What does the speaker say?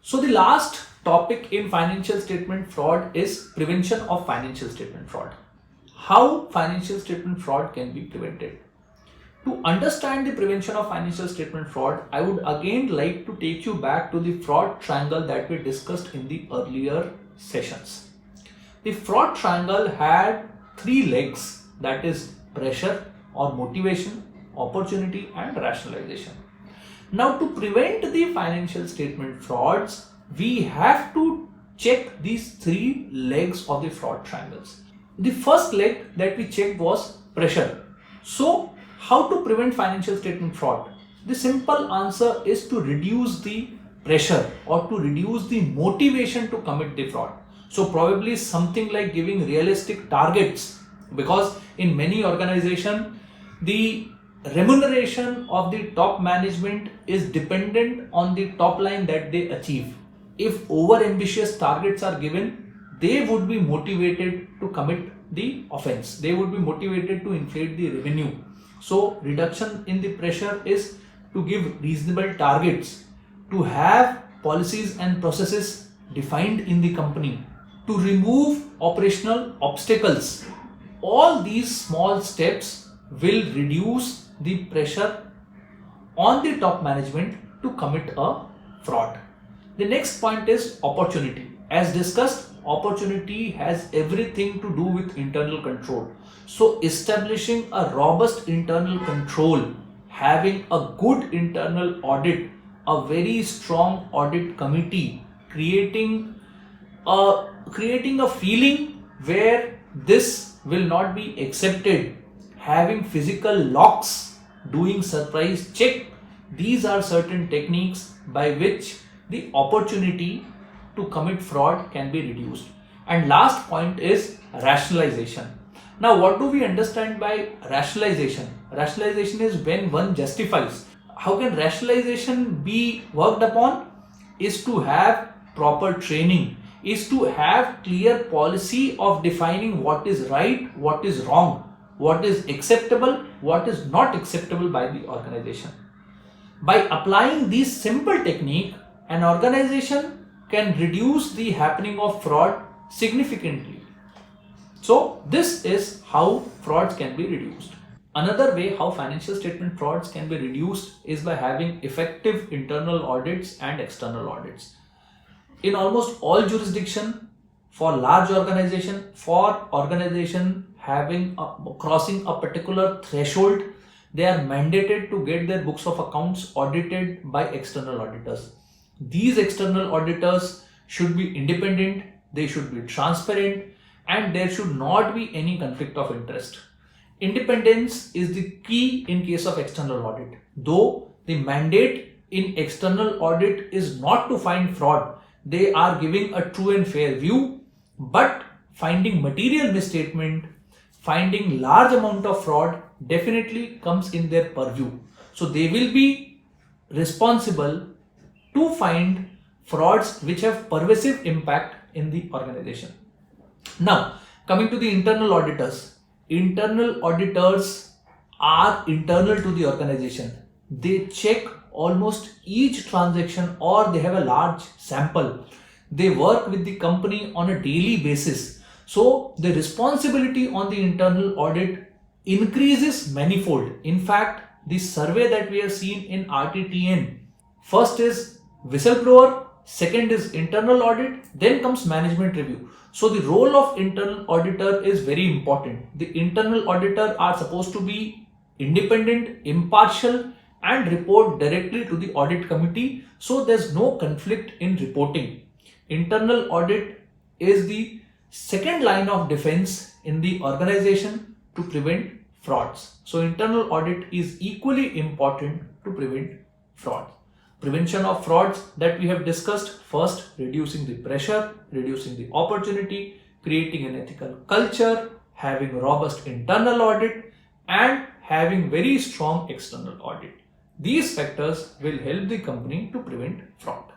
So the last topic in financial statement fraud is prevention of financial statement fraud. How financial statement fraud can be prevented? To understand the prevention of financial statement fraud, I would again like to take you back to the fraud triangle that we discussed in the earlier sessions. The fraud triangle had three legs, that is pressure or motivation, opportunity and rationalization. Now to prevent the financial statement frauds, we have to check these three legs of the fraud triangles. The first leg that we checked was pressure. So how to prevent financial statement fraud? The simple answer is to reduce the pressure or to reduce the motivation to commit the fraud. So probably something like giving realistic targets, because in many organizations the remuneration of the top management is dependent on the top line that they achieve. If over ambitious targets are given, they would be motivated to commit the offense. They would be motivated to inflate the revenue. So reduction in the pressure is to give reasonable targets, to have policies and processes defined in the company, to remove operational obstacles. All these small steps will reduce the pressure on the top management to commit a fraud. The next point is opportunity. As discussed, opportunity has everything to do with internal control. So establishing a robust internal control, having a good internal audit, a very strong audit committee, creating a feeling where this will not be accepted, having physical locks, doing surprise check. These are certain techniques by which the opportunity to commit fraud can be reduced. And last point is rationalization. Now what do we understand by rationalization? Rationalization is when one justifies. How can rationalization be worked upon? Is to have proper training, is to have clear policy of defining what is right, what is wrong, what is acceptable, what is not acceptable by the organization. By applying this simple technique, an organization can reduce the happening of fraud significantly. So this is how frauds can be reduced. Another way how financial statement frauds can be reduced is by having effective internal audits and external audits. In almost all jurisdiction, for large organization, for organization crossing a particular threshold, they are mandated to get their books of accounts audited by external auditors. These external auditors should be independent, they should be transparent, and there should not be any conflict of interest. Independence is the key in case of external audit. Though the mandate in external audit is not to find fraud, they are giving a true and fair view, but finding material misstatement, finding large amount of fraud definitely comes in their purview. So they will be responsible to find frauds which have pervasive impact in the organization. Now, coming to the internal auditors. Internal auditors are internal to the organization. They check almost each transaction, or they have a large sample. They work with the company on a daily basis. So the responsibility on the internal audit increases manifold. In fact, the survey that we have seen in RTTN, first is whistleblower, second is internal audit, then comes management review. So the role of internal auditor is very important. The internal auditor are supposed to be independent, impartial, and report directly to the audit committee, so there's no conflict in reporting. Internal audit is the second line of defense in the organization to prevent frauds. So internal audit is equally important to prevent fraud. Prevention of frauds that we have discussed: first, reducing the pressure, reducing the opportunity, creating an ethical culture, having robust internal audit, and having very strong external audit. These factors will help the company to prevent fraud.